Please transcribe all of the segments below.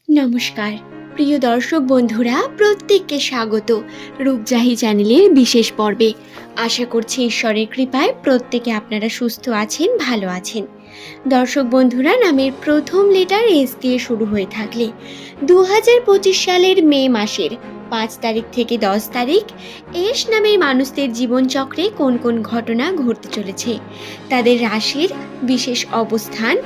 নমস্কার প্রিয় দর্শক বন্ধুরা, প্রত্যেককে স্বাগত রূপজাহি চ্যানেলের বিশেষ পর্বে। আশা করছি ঈশ্বরের কৃপায় প্রত্যেকে আপনারা সুস্থ আছেন, ভালো আছেন। দর্শক বন্ধুরা, নামের প্রথম লেটার এস দিয়ে শুরু হয়ে থাকলে 2025 সালের মে মাসের 5 তারিখ থেকে 10 তারিখ এস নামের মানুষদের জীবনচক্রে কোন কোন ঘটনা ঘটতে চলেছে, তাদের রাশির বিশেষ অবস্থান,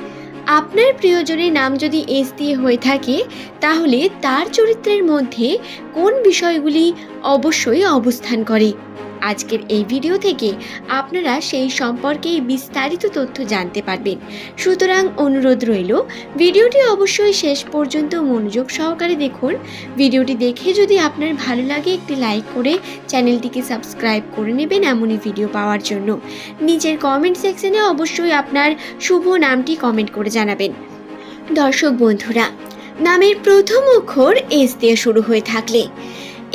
আপনার প্রিয়জনের নাম যদি এস দিয়ে হয়ে থাকে তাহলে তার চরিত্রের মধ্যে কোন বিষয়গুলি অবশ্যই অবস্থান করে, আজকের এই ভিডিও থেকে আপনারা সেই সম্পর্কে বিস্তারিত তথ্য জানতে পারবেন। সুতরাং অনুরোধ রইল, ভিডিওটি অবশ্যই শেষ পর্যন্ত মনোযোগ সহকারে দেখুন। ভিডিওটি দেখে যদি আপনার ভালো লাগে একটি লাইক করে চ্যানেলটিকে সাবস্ক্রাইব করে নেবেন এমনই ভিডিও পাওয়ার জন্য। নিচের কমেন্ট সেকশনে অবশ্যই আপনার শুভ নামটি কমেন্ট করে জানাবেন। দর্শক বন্ধুরা, নামের প্রথম অক্ষর এস দিয়ে শুরু হয়ে থাকলে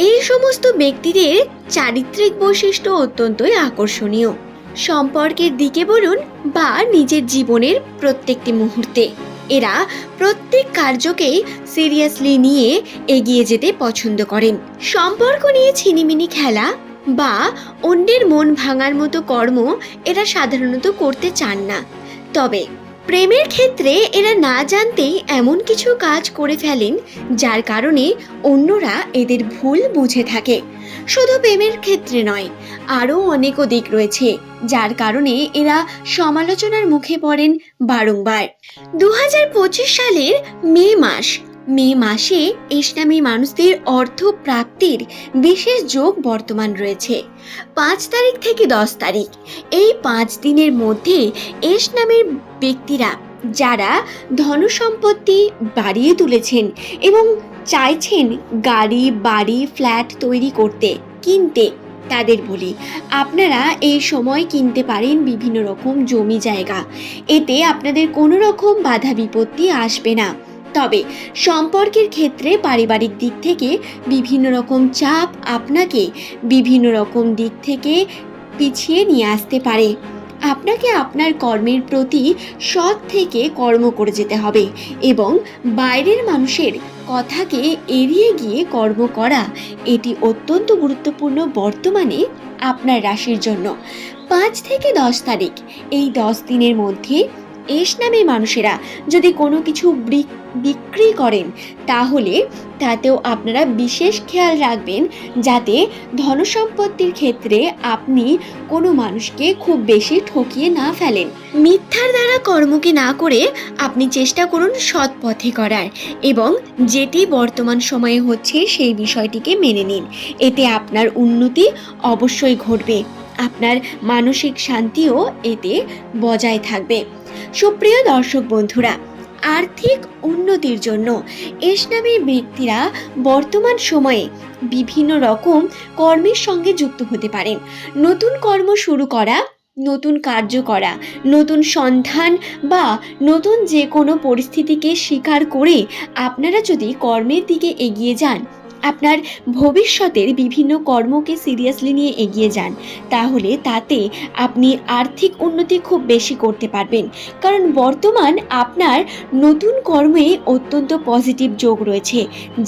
এই সমস্ত ব্যক্তিদের চারিত্রিক বৈশিষ্ট্য অত্যন্তই আকর্ষণীয়। সম্পর্কের দিকে বলুন বা নিজের জীবনের প্রত্যেকটি মুহূর্তে এরা প্রত্যেক কার্যকেই সিরিয়াসলি নিয়ে এগিয়ে যেতে পছন্দ করেন। সম্পর্ক নিয়ে ছিনিমিনি খেলা বা অন্যের মন ভাঙার মতো কর্ম এরা সাধারণত করতে চান না। তবে প্রেমের ক্ষেত্রে এরা না জানতেই এমন কিছু কাজ করে ফেলেন যার কারণে অন্যরা এদের ভুল বুঝে থাকে। শুধু প্রেমের ক্ষেত্রে নয়, আরও অনেকও দিক রয়েছে যার কারণে এরা সমালোচনার মুখে পড়েন বারংবার। 2025 সালের মে মাসে এস নামী মানুষদের অর্থ প্রাপ্তির বিশেষ যোগ বর্তমান রয়েছে। 5 তারিখ থেকে 10 তারিখ এই 5 দিনের মধ্যে এস নামের ব্যক্তিরা যারা ধনসম্পত্তি বাড়িয়ে তুলেছেন এবং চাইছেন গাড়ি বাড়ি ফ্ল্যাট তৈরি কিনতে, তাদের বলি আপনারা এই সময় কিনতে পারেন বিভিন্ন রকম জমি জায়গা। এতে আপনাদের কোনো রকম বাধা বিপত্তি আসবে না। তবে সম্পর্কের ক্ষেত্রে পারিবারিক দিক থেকে বিভিন্ন রকম চাপ আপনাকে বিভিন্ন রকম দিক থেকে পিছিয়ে নিয়ে আসতে পারে। আপনাকে আপনার কর্মের প্রতি সৎ থেকে কর্ম করে যেতে হবে এবং বাইরের মানুষের কথাকে এড়িয়ে গিয়ে কর্ম করা, এটি অত্যন্ত গুরুত্বপূর্ণ বর্তমানে আপনার রাশির জন্য। 5 থেকে 10 তারিখ এই 10 দিনের মধ্যে এস নামে মানুষেরা যদি কোনো কিছু বিক্রি করেন তাহলে তাতেও আপনারা বিশেষ খেয়াল রাখবেন যাতে ধনসম্পত্তির ক্ষেত্রে আপনি কোনো মানুষকে খুব বেশি ঠকিয়ে না ফেলেন। মিথ্যার দ্বারা কর্মকে না করে আপনি চেষ্টা করুন সৎ পথে করার এবং যেটি বর্তমান সময়ে হচ্ছে সেই বিষয়টিকে মেনে নিন। এতে আপনার উন্নতি অবশ্যই ঘটবে, আপনার মানসিক শান্তিও এতে বজায় থাকবে। সুপ্রিয় দর্শক বন্ধুরা, আর্থিক উন্নতির জন্য এস নামের ব্যক্তিরা বর্তমান সময়ে বিভিন্ন রকম কর্মের সঙ্গে যুক্ত হতে পারেন। নতুন কর্ম শুরু করা, নতুন কার্য করা, নতুন সন্ধান বা নতুন যে কোনো পরিস্থিতিকে স্বীকার করে আপনারা যদি কর্মের দিকে এগিয়ে যান, আপনার ভবিষ্যতের বিভিন্ন কর্মকে সিরিয়াসলি নিয়ে এগিয়ে যান, তাহলে তাতে আপনি আর্থিক উন্নতি খুব বেশি করতে পারবেন। কারণ বর্তমান আপনার নতুন কর্মে অত্যন্ত পজিটিভ যোগ রয়েছে,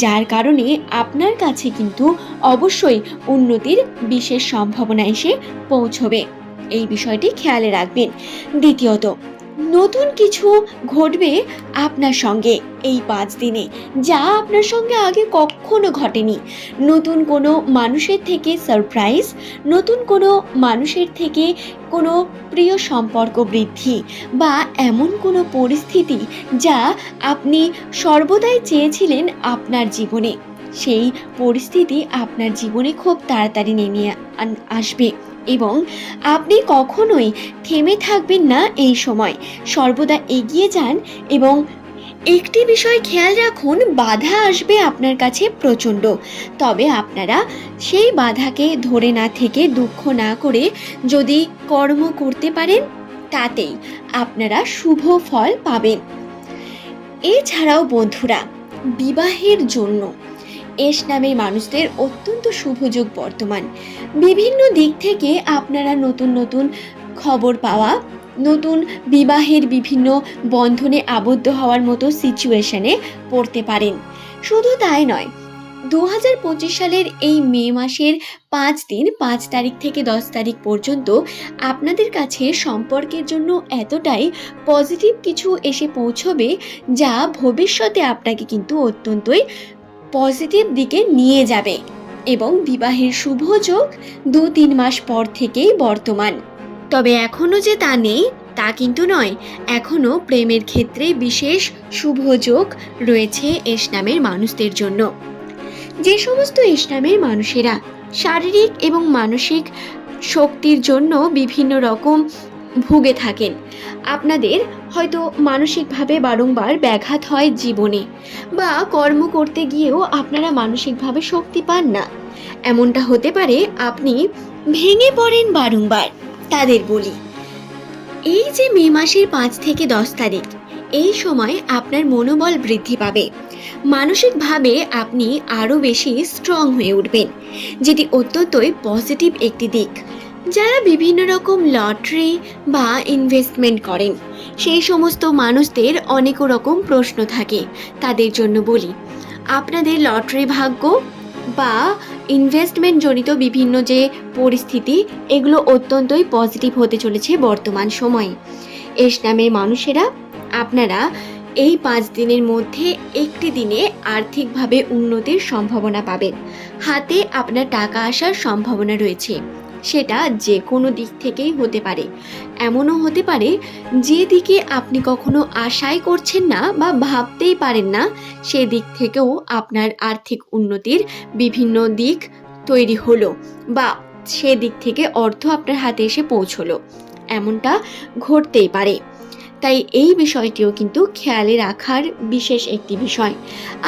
যার কারণে আপনার কাছে কিন্তু অবশ্যই উন্নতির বিশেষ সম্ভাবনা এসে পৌঁছবে। এই বিষয়টি খেয়ালে রাখবেন। দ্বিতীয়ত, নতুন কিছু ঘটবে আপনার সঙ্গে এই 5 দিনে, যা আপনার সঙ্গে আগে কখনো ঘটেনি। নতুন কোনো মানুষের থেকে সারপ্রাইজ, নতুন কোনো মানুষের থেকে কোনো প্রিয় সম্পর্ক বৃদ্ধি বা এমন কোনো পরিস্থিতি যা আপনি সর্বদাই চেয়েছিলেন আপনার জীবনে, সেই পরিস্থিতি আপনার জীবনে খুব তাড়াতাড়ি নেমে আসবে এবং আপনি কখনোই থেমে থাকবেন না। এই সময় সর্বদা এগিয়ে যান এবং একটি বিষয় খেয়াল রাখুন, বাধা আসবে আপনার কাছে প্রচণ্ড, তবে আপনারা সেই বাধাকে ধরে না থেকে দুঃখ না করে যদি কর্ম করতে পারেন তাতেই আপনারা শুভ ফল পাবেন। এছাড়াও বন্ধুরা, বিবাহের জন্য এস নামের মানুষদের অত্যন্ত শুভযোগ বর্তমান। বিভিন্ন দিক থেকে আপনারা নতুন নতুন খবর পাওয়া, নতুন বিবাহের বিভিন্ন বন্ধনে আবদ্ধ হওয়ার মতো সিচুয়েশনে পড়তে পারেন। শুধু তাই নয়, 2025 সালের এই মে মাসের 5 দিন 5 তারিখ থেকে 10 তারিখ পর্যন্ত আপনাদের কাছে সম্পর্কের জন্য এতটাই পজিটিভ কিছু এসে পৌঁছবে, যা ভবিষ্যতে আপনাকে কিন্তু অত্যন্তই পজিটিভ দিকে নিয়ে যাবে এবং বিবাহের শুভ যোগ 2-3 মাস পর থেকেই বর্তমান। তবে এখনও যে তা নেই তা কিন্তু নয়, এখনও প্রেমের ক্ষেত্রে বিশেষ শুভ যোগ রয়েছে এস নামের মানুষদের জন্য। যে সমস্ত এস নামের মানুষেরা শারীরিক এবং মানসিক শক্তির জন্য বিভিন্ন রকম ভুগে থাকেন, আপনাদের হয়তো মানসিকভাবে বারংবার ব্যাঘাত হয় জীবনে, বা কর্ম করতে গিয়েও আপনারা মানসিকভাবে শক্তি পান না, এমনটা হতে পারে আপনি ভেঙে পড়েন বারংবার, তাদের বলি এই যে মে মাসের 5 থেকে 10 তারিখ, এই সময় আপনার মনোবল বৃদ্ধি পাবে, মানসিকভাবে আপনি আরও বেশি স্ট্রং হয়ে উঠবেন, যেটি অত্যন্তই পজিটিভ একটি দিক। যারা বিভিন্ন রকম লটারি বা ইনভেস্টমেন্ট করেন, সেই সমস্ত মানুষদের অনেক রকম প্রশ্ন থাকে, তাদের জন্য বলি আপনাদের লটারি ভাগ্য বা ইনভেস্টমেন্ট জনিত বিভিন্ন যে পরিস্থিতি, এগুলো অত্যন্তই পজিটিভ হতে চলেছে বর্তমান সময়ে। এস নামের মানুষেরা আপনারা এই 5 দিনের মধ্যে একটি দিনে আর্থিকভাবে উন্নতির সম্ভাবনা পাবেন, হাতে আপনার টাকা আসার সম্ভাবনা রয়েছে, সেটা যে কোনো দিক থেকেই হতে পারে। এমনও হতে পারে যে দিকে আপনি কখনো আশাই করছেন না বা ভাবতেই পারেন না, সেদিক থেকেও আপনার আর্থিক উন্নতির বিভিন্ন দিক তৈরি হলো, বা সেদিক থেকে অর্থ আপনার হাতে এসে পৌঁছলো, এমনটা ঘটতেই পারে। তাই এই বিষয়টিও কিন্তু খেয়ালে রাখার বিশেষ একটি বিষয়।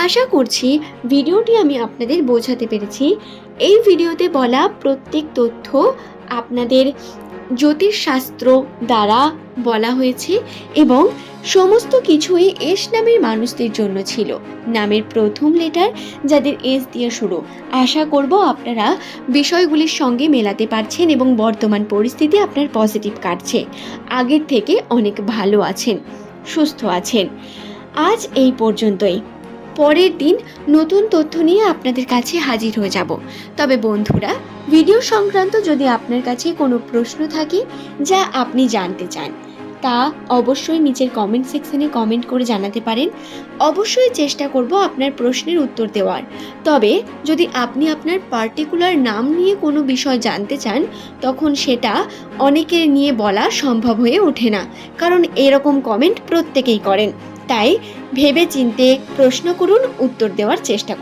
আশা করছি ভিডিওটি আমি আপনাদের বোঝাতে পেরেছি। এই ভিডিওতে বলা প্রত্যেক তথ্য আপনাদের জ্যোতিষশাস্ত্র দ্বারা বলা হয়েছে এবং সমস্ত কিছুই এস নামের মানুষদের জন্য ছিল। নামের প্রথম লেটার যাদের এস দিয়ে শুরু, আশা করব আপনারা বিষয়গুলির সঙ্গে মেলাতে পারছেন এবং বর্তমান পরিস্থিতি আপনার পজিটিভ কাটছে, আগের থেকে অনেক ভালো আছেন, সুস্থ আছেন। আজ এই পর্যন্তই, পরের দিন নতুন তথ্য নিয়ে আপনাদের কাছে হাজির হয়ে যাব। তবে বন্ধুরা, ভিডিও সংক্রান্ত যদি আপনার কাছে কোনো প্রশ্ন থাকে যা আপনি জানতে চান, তা অবশ্যই নিচের কমেন্ট সেকশনে কমেন্ট করে জানাতে পারেন। অবশ্যই চেষ্টা করব আপনার প্রশ্নের উত্তর দেওয়ার। তবে যদি আপনি আপনার পার্টিকুলার নাম নিয়ে কোনো বিষয় জানতে চান, তখন সেটা অনেকের নিয়ে বলা সম্ভব হয়ে ওঠে না, কারণ এরকম কমেন্ট প্রত্যেকেই করেন। তাই ভেবে চিন্তে প্রশ্ন করুন, উত্তর দেওয়ার চেষ্টা করুন।